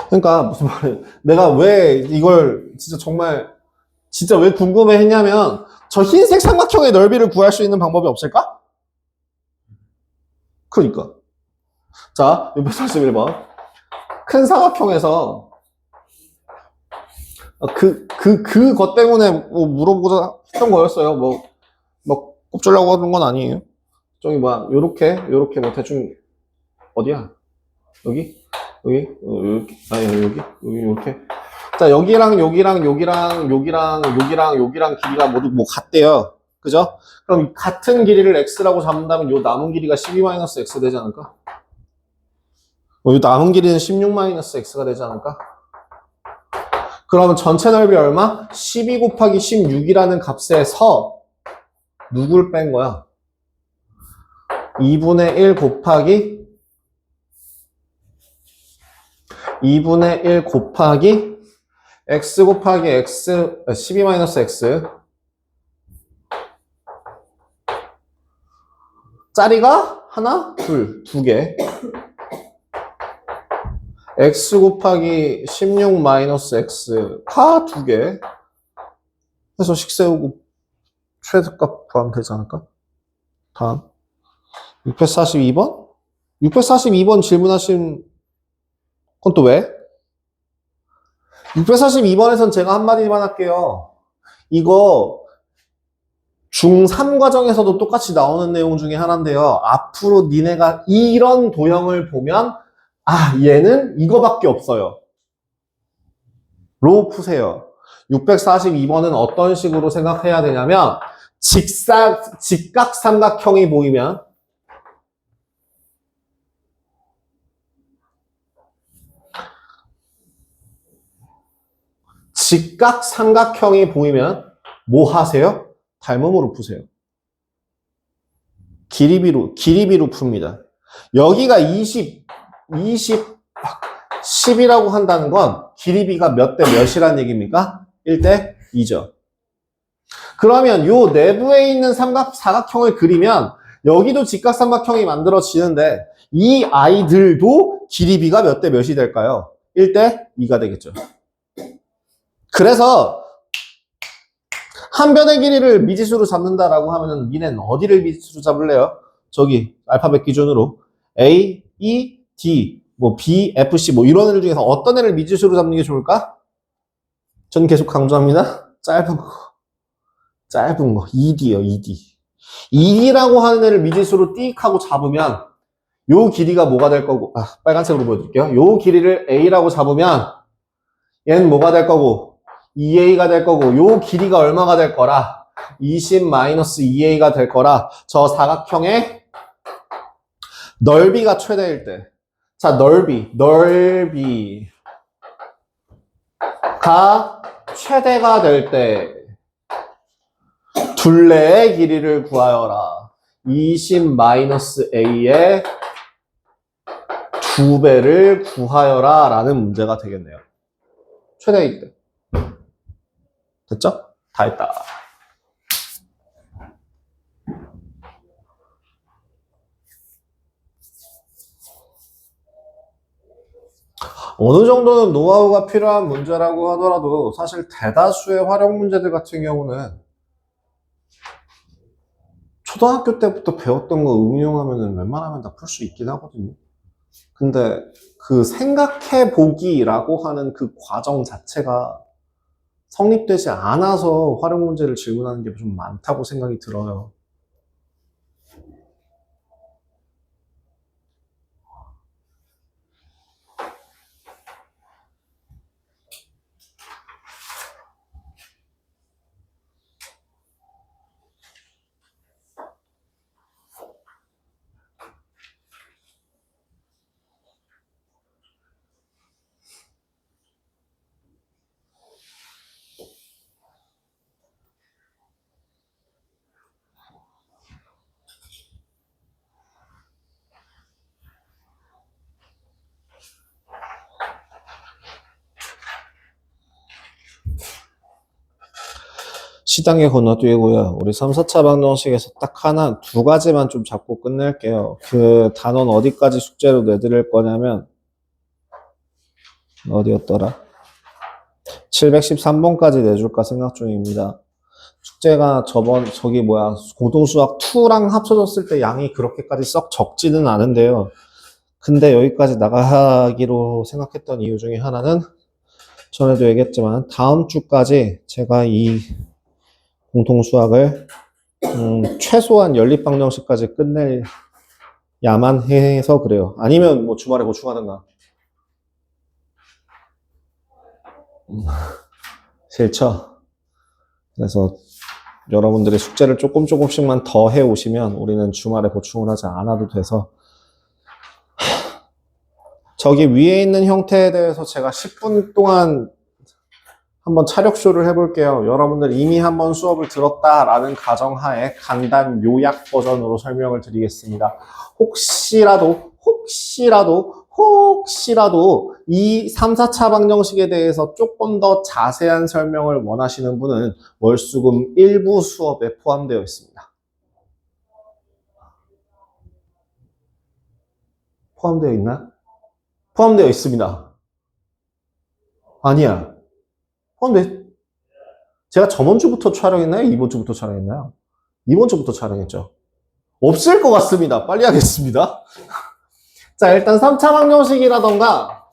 [SPEAKER 1] 그러니까 무슨 말이에요? 내가 왜 이걸 진짜 정말 진짜 왜 궁금해 했냐면 저 흰색 삼각형의 넓이를 구할 수 있는 방법이 없을까? 그러니까. 자, 641번. 큰 사각형에서 그것 때문에 뭐 물어보고자 했던 거였어요. 뭐 꼽주려고 하는 건 아니에요. 저기 요렇게 뭐 대충 어디야? 여기 요렇게. 자, 여기랑 길이가 모두 뭐 같대요. 그죠? 그럼 같은 길이를 x라고 잡는다면 요 남은 길이가 12-x 되지 않을까? 요 남은 길이는 16-x가 되지 않을까? 그러면 전체 넓이 얼마? 12 곱하기 16이라는 값에서 누굴 뺀 거야? 2분의 1 곱하기 x 곱하기 x 12-x 짜리가 하나, 두 개. x 곱하기 16-x가 두 개. 해서 식 세우고 최대값 구하면 되지 않을까? 다음. 642번? 642번 질문하신 건 또 왜? 642번에선 제가 한마디만 할게요. 이거 중3 과정에서도 똑같이 나오는 내용 중에 하나인데요. 앞으로 니네가 이런 도형을 보면 얘는 이거밖에 없어요. 로 푸세요. 642번은 어떤 식으로 생각해야 되냐면 직각삼각형이 보이면 뭐 하세요? 닮음으로 푸세요. 길이비로 풉니다. 여기가 10이라고 한다는 건 길이비가 몇 대 몇이라는 얘기입니까? 1대 2죠. 그러면 요 내부에 있는 사각형을 그리면 여기도 직각삼각형이 만들어지는데 이 아이들도 길이비가 몇 대 몇이 될까요? 1대 2가 되겠죠. 그래서 한 변의 길이를 미지수로 잡는다라고 하면은 니네는 어디를 미지수로 잡을래요? 저기 알파벳 기준으로 A, E, D, 뭐 B, F, C 뭐 이런 애들 중에서 어떤 애를 미지수로 잡는 게 좋을까? 전 계속 강조합니다. 짧은 거. ED요, ED. ED라고 하는 애를 미지수로 띡 하고 잡으면 요 길이가 뭐가 될 거고, 빨간색으로 보여드릴게요. 요 길이를 A라고 잡으면 얘는 뭐가 될 거고, 2A가 될 거고, 요 길이가 얼마가 될 거라? 20-2A가 될 거라. 저 사각형의 넓이가 최대일 때. 자, 넓이가 최대가 될 때, 둘레의 길이를 구하여라. 20-A의 2배를 구하여라 라는 문제가 되겠네요. 최대일 때. 됐죠? 다 했다. 어느 정도는 노하우가 필요한 문제라고 하더라도 사실 대다수의 활용 문제들 같은 경우는 초등학교 때부터 배웠던 거 응용하면 웬만하면 다 풀 수 있긴 하거든요. 근데 그 생각해보기라고 하는 그 과정 자체가 성립되지 않아서 활용 문제를 질문하는 게 좀 많다고 생각이 들어요. 시단계 건너뛰고요. 우리 3, 4차 방정식에서 딱 두 가지만 좀 잡고 끝낼게요. 그 단원 어디까지 숙제로 내드릴 거냐면 어디였더라? 713번까지 내줄까 생각 중입니다. 숙제가 공동수학 2랑 합쳐졌을 때 양이 그렇게까지 썩 적지는 않은데요. 근데 여기까지 나가기로 생각했던 이유 중에 하나는 전에도 얘기했지만 다음 주까지 제가 이 공통수학을 최소한 연립방정식까지 끝내야만 해서 그래요. 아니면 뭐 주말에 보충하든가. 싫죠? 그래서 여러분들이 숙제를 조금씩만 더 해오시면 우리는 주말에 보충을 하지 않아도 돼서 저기 위에 있는 형태에 대해서 제가 10분 동안 한번 차력쇼를 해볼게요. 여러분들 이미 한번 수업을 들었다라는 가정하에 간단 요약 버전으로 설명을 드리겠습니다. 혹시라도 이 3, 4차 방정식에 대해서 조금 더 자세한 설명을 원하시는 분은 월수금 1부 수업에 포함되어 있습니다. 포함되어 있나? 포함되어 있습니다. 아니야. 제가 저번 주부터 촬영했나요? 이번 주부터 촬영했나요? 이번 주부터 촬영했죠. 없을 것 같습니다. 빨리 하겠습니다. 자, 일단 3차 방정식이라던가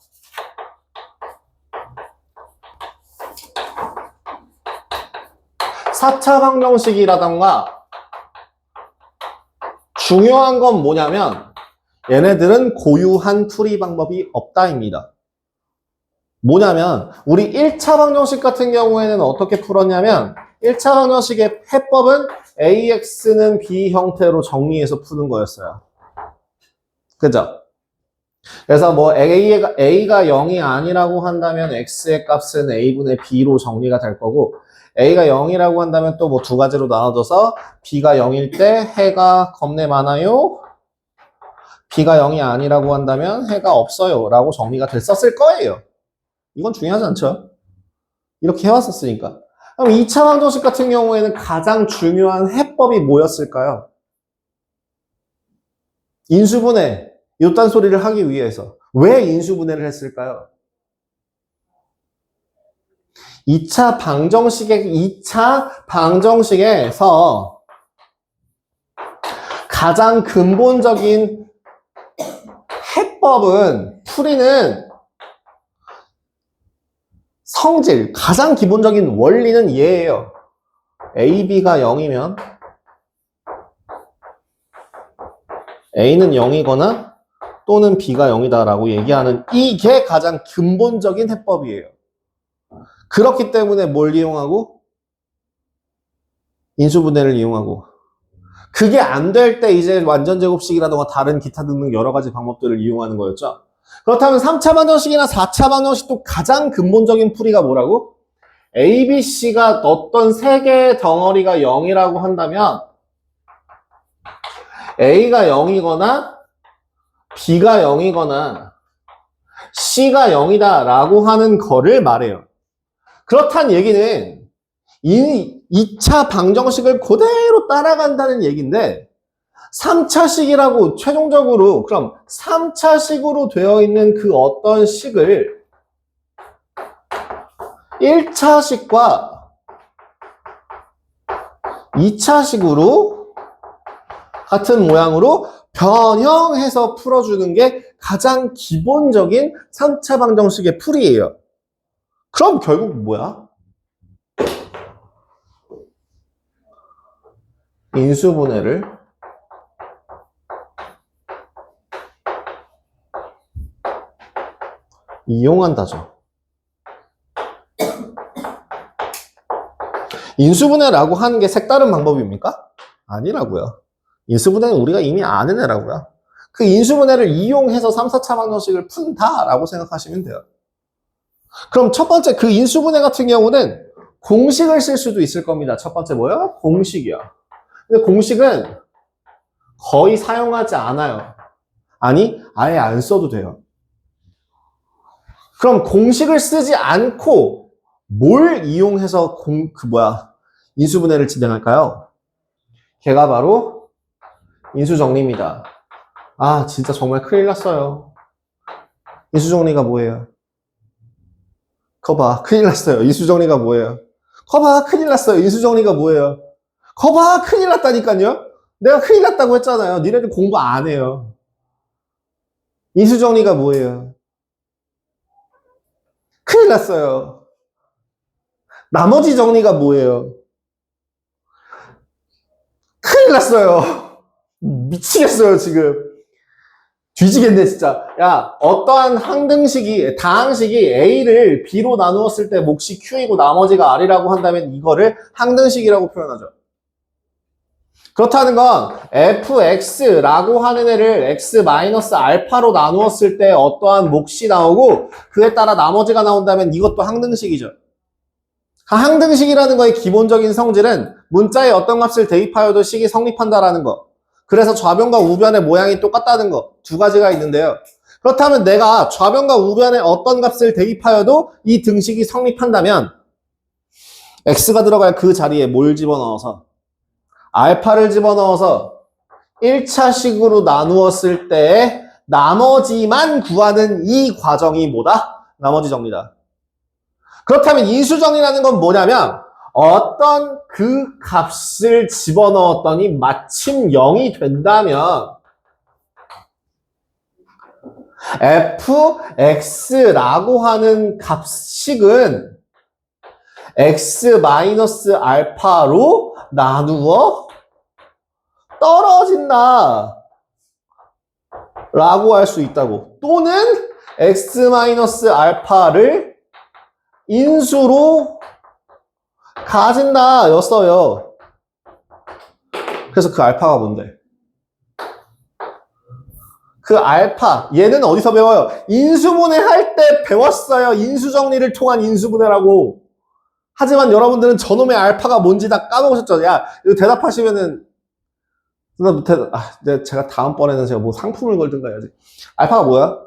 [SPEAKER 1] 4차 방정식이라던가 중요한 건 뭐냐면 얘네들은 고유한 풀이 방법이 없다입니다. 뭐냐면 우리 1차 방정식 같은 경우에는 어떻게 풀었냐면 1차 방정식의 해법은 AX는 B 형태로 정리해서 푸는 거였어요. 그죠? 그래서 뭐 A가 0이 아니라고 한다면 X의 값은 A분의 B로 정리가 될 거고 A가 0이라고 한다면 또 뭐 두 가지로 나눠져서 B가 0일 때 해가 겁내 많아요. B가 0이 아니라고 한다면 해가 없어요 라고 정리가 됐었을 거예요. 이건 중요하지 않죠? 이렇게 해왔었으니까. 그럼 2차 방정식 같은 경우에는 가장 중요한 해법이 뭐였을까요? 인수분해, 이딴 소리를 하기 위해서. 왜 인수분해를 했을까요? 2차 방정식에서 가장 근본적인 풀이법은, 풀이는 성질, 가장 기본적인 원리는 얘예요. A, B가 0이면 A는 0이거나 또는 B가 0이다 라고 얘기하는 이게 가장 근본적인 해법이에요. 그렇기 때문에 뭘 이용하고? 인수분해를 이용하고. 그게 안 될 때 이제 완전제곱식이라던가 다른 기타 등등 여러 가지 방법들을 이용하는 거였죠. 그렇다면 3차 방정식이나 4차 방정식도 가장 근본적인 풀이가 뭐라고? A, B, C가 어떤 세 개의 덩어리가 0이라고 한다면 A가 0이거나 B가 0이거나 C가 0이다 라고 하는 거를 말해요. 그렇단 얘기는 이 2차 방정식을 그대로 따라간다는 얘기인데 3차식이라고 최종적으로 그럼 3차식으로 되어 있는 그 어떤 식을 1차식과 2차식으로 같은 모양으로 변형해서 풀어주는 게 가장 기본적인 3차 방정식의 풀이에요. 그럼 결국 뭐야? 인수분해를 이용한다죠. 인수분해라고 하는 게 색다른 방법입니까? 아니라고요. 인수분해는 우리가 이미 아는 애라고요. 그 인수분해를 이용해서 3, 4차 방정식을 푼다라고 생각하시면 돼요. 그럼 첫 번째 그 인수분해 같은 경우는 공식을 쓸 수도 있을 겁니다. 첫 번째 뭐요? 공식이요. 근데 공식은 거의 사용하지 않아요. 아니, 아예 안 써도 돼요. 그럼 공식을 쓰지 않고 뭘 이용해서 인수분해를 진행할까요? 걔가 바로 인수정리입니다. 아, 진짜 정말 큰일 났어요. 인수정리가 뭐예요? 거봐, 큰일 났어요. 인수정리가 뭐예요? 거봐, 큰일 났어요. 인수정리가 뭐예요? 거봐, 큰일 났다니까요? 내가 큰일 났다고 했잖아요. 니네들 공부 안 해요. 인수정리가 뭐예요? 큰일 났어요. 나머지 정리가 뭐예요? 큰일 났어요. 미치겠어요, 지금. 뒤지겠네, 진짜. 야, 어떠한 다항식이 A를 B로 나누었을 때 몫이 Q이고 나머지가 R이라고 한다면 이거를 항등식이라고 표현하죠. 그렇다는 건 fx라고 하는 애를 x-알파로 나누었을 때 어떠한 몫이 나오고 그에 따라 나머지가 나온다면 이것도 항등식이죠. 항등식이라는 거의 기본적인 성질은 문자에 어떤 값을 대입하여도 식이 성립한다라는 거. 그래서 좌변과 우변의 모양이 똑같다는 거. 두 가지가 있는데요. 그렇다면 내가 좌변과 우변에 어떤 값을 대입하여도 이 등식이 성립한다면 x가 들어갈 그 자리에 뭘 집어넣어서 알파를 집어넣어서 1차식으로 나누었을 때 나머지만 구하는 이 과정이 뭐다? 나머지 정리다. 그렇다면 인수정리라는 건 뭐냐면 어떤 그 값을 집어넣었더니 마침 0이 된다면 fx라고 하는 값식은 x-알파로 나누어 떨어진다 라고 할 수 있다고. 또는 x-알파를 인수로 가진다 였어요. 그래서 그 알파가 뭔데? 그 알파, 얘는 어디서 배워요? 인수분해 할 때 배웠어요. 인수정리를 통한 인수분해라고. 하지만 여러분들은 저놈의 알파가 뭔지 다 까먹으셨죠? 야, 이거 대답하시면은, 제가 다음번에는 제가 뭐 상품을 걸든가 해야지. 알파가 뭐야?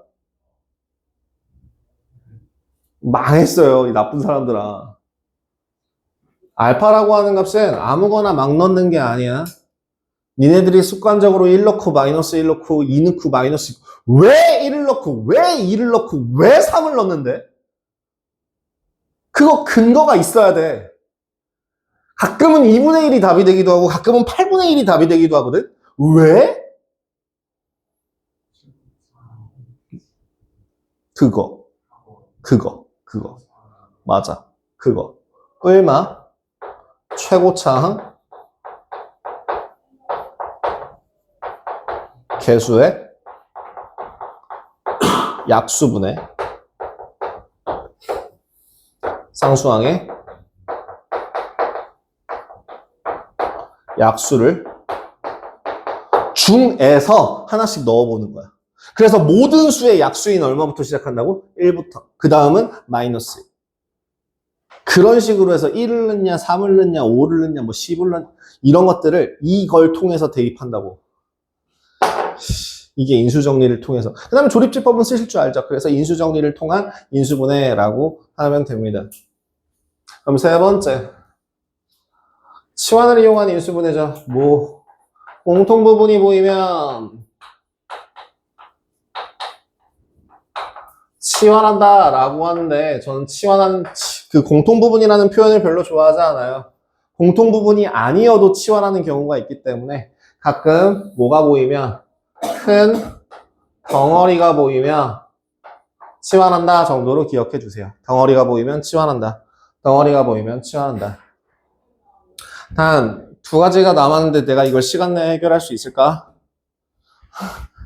[SPEAKER 1] 망했어요, 이 나쁜 사람들아. 알파라고 하는 값은 아무거나 막 넣는 게 아니야. 니네들이 습관적으로 1 넣고 마이너스 1 넣고 2 넣고 마이너스 왜 1을 넣고 왜 2를 넣고 왜 3을 넣는데? 그거 근거가 있어야 돼. 가끔은 2분의 1이 답이 되기도 하고 가끔은 8분의 1이 답이 되기도 하거든? 왜? 그거. 맞아. 그거. 얼마? 최고차항 개수의 약수분의 상수항의 약수를 중에서 하나씩 넣어보는 거야. 그래서 모든 수의 약수인 얼마부터 시작한다고? 1부터. 그 다음은 마이너스 1. 그런 식으로 해서 1을 넣냐, 3을 넣냐, 5를 넣냐, 뭐 10을 넣냐, 이런 것들을 이걸 통해서 대입한다고. 이게 인수정리를 통해서. 그 다음에 조립지법은 쓰실 줄 알죠? 그래서 인수정리를 통한 인수분해라고 하면 됩니다. 그럼 세 번째. 치환을 이용한 인수분해죠. 뭐, 공통부분이 보이면 치환한다 라고 하는데 저는 치환한 그 공통부분이라는 표현을 별로 좋아하지 않아요. 공통부분이 아니어도 치환하는 경우가 있기 때문에 가끔 뭐가 보이면 큰 덩어리가 보이면 치환한다 정도로 기억해 주세요. 덩어리가 보이면 치환한다. 덩어리가 보이면 치환한다. 단 두 가지가 남았는데 내가 이걸 시간 내에 해결할 수 있을까?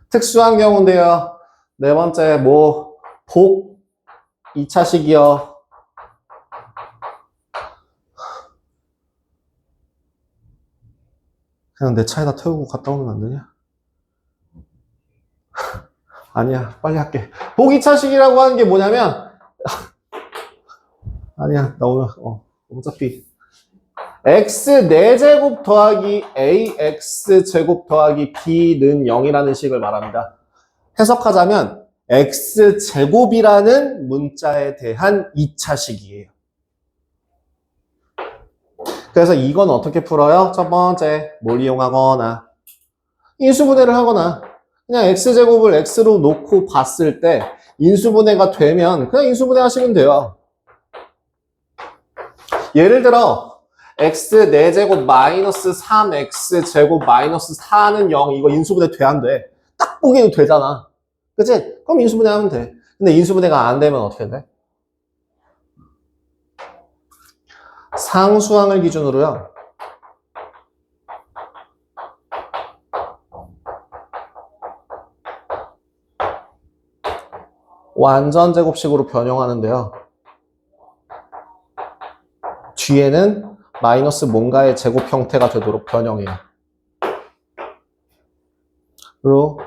[SPEAKER 1] 특수한 경우인데요. 네 번째 뭐 복 2차식이요. 그냥 내 차에다 태우고 갔다 오면 안 되냐? 아니야, 빨리 할게. 복 2차식이라고 하는 게 뭐냐면 아니야, 나 오늘 어차피 x 4제곱 더하기 ax제곱 더하기 b는 0이라는 식을 말합니다. 해석하자면 x제곱이라는 문자에 대한 2차식이에요. 그래서 이건 어떻게 풀어요? 첫 번째, 뭘 이용하거나 인수분해를 하거나 그냥 x제곱을 x로 놓고 봤을 때 인수분해가 되면 그냥 인수분해 하시면 돼요. 예를 들어 x 4제곱 마이너스 3x제곱 마이너스 4는 0 이거 인수분해 돼 안 돼? 딱 보기에도 되잖아. 그치? 그럼 인수분해 하면 돼. 근데 인수분해가 안 되면 어떻게 돼? 상수항을 기준으로요. 완전 제곱식으로 변형하는데요. 뒤에는 마이너스 뭔가의 제곱 형태가 되도록 변형해요. 로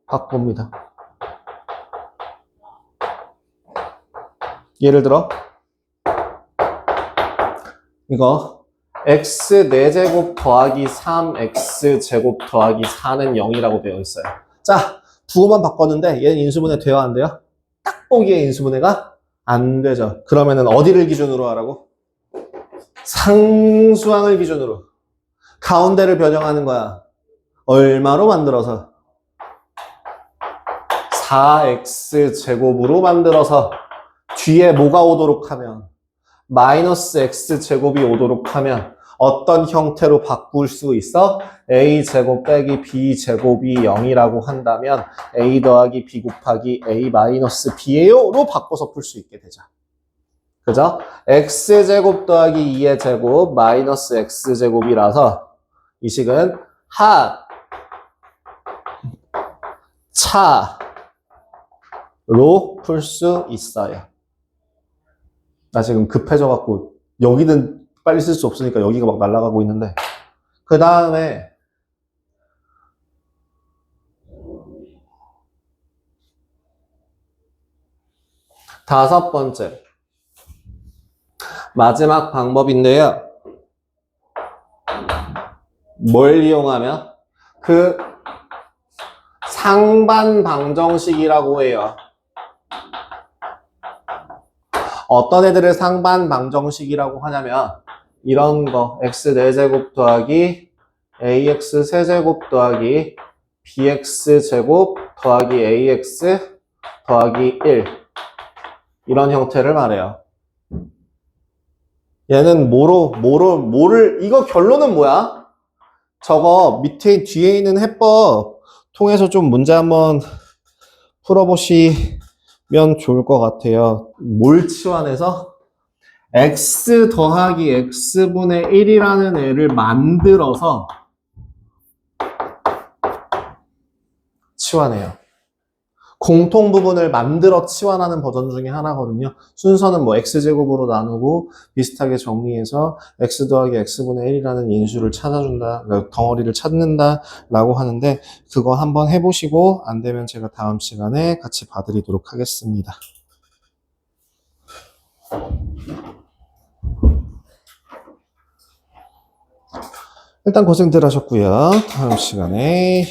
[SPEAKER 1] 바꿉니다. 예를 들어 이거 x 4제곱 더하기 3x제곱 더하기 4는 0이라고 되어 있어요. 자, 부호만 바꿨는데 얘는 인수분해 돼요? 안 돼요? 딱 보기에 인수분해가 안 되죠. 그러면은 어디를 기준으로 하라고? 상수항을 기준으로. 가운데를 변형하는 거야. 얼마로 만들어서? 4x제곱으로 만들어서 뒤에 뭐가 오도록 하면? 마이너스 x제곱이 오도록 하면 어떤 형태로 바꿀 수 있어? a제곱 빼기 b제곱이 0이라고 한다면 a 더하기 b 곱하기 a 마이너스 b예요? 로 바꿔서 풀 수 있게 되죠. 그죠? x제곱 더하기 2의 제곱 마이너스 x제곱이라서 이 식은 차로 풀 수 있어요. 나 지금 급해져갖고 여기는 빨리 쓸 수 없으니까 여기가 막 날아가고 있는데 그 다음에 다섯 번째 마지막 방법인데요. 뭘 이용하면? 그 상반 방정식이라고 해요. 어떤 애들을 상반 방정식이라고 하냐면 이런 거 x 4제곱 더하기 ax 세제곱 더하기 bx제곱 더하기 ax 더하기 1 이런 형태를 말해요. 얘는 뭐를 이거 결론은 뭐야? 저거 밑에 뒤에 있는 해법 통해서 좀 문제 한번 풀어보시면 좋을 것 같아요. 뭘 치환해서? x 더하기 x분의 1이라는 애를 만들어서 치환해요. 공통 부분을 만들어 치환하는 버전 중에 하나거든요. 순서는 뭐 x제곱으로 나누고 비슷하게 정리해서 x 더하기 x분의 1이라는 인수를 찾아준다, 그러니까 덩어리를 찾는다 라고 하는데, 그거 한번 해보시고 안 되면 제가 다음 시간에 같이 봐드리도록 하겠습니다. 일단 고생들 하셨고요. 다음 시간에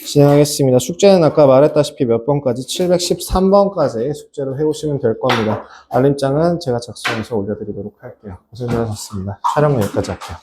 [SPEAKER 1] 진행하겠습니다. 숙제는 아까 말했다시피 몇 번까지? 713번까지 숙제를 해오시면 될 겁니다. 알림장은 제가 작성해서 올려드리도록 할게요. 고생들 하셨습니다. 촬영 여기까지 할게요.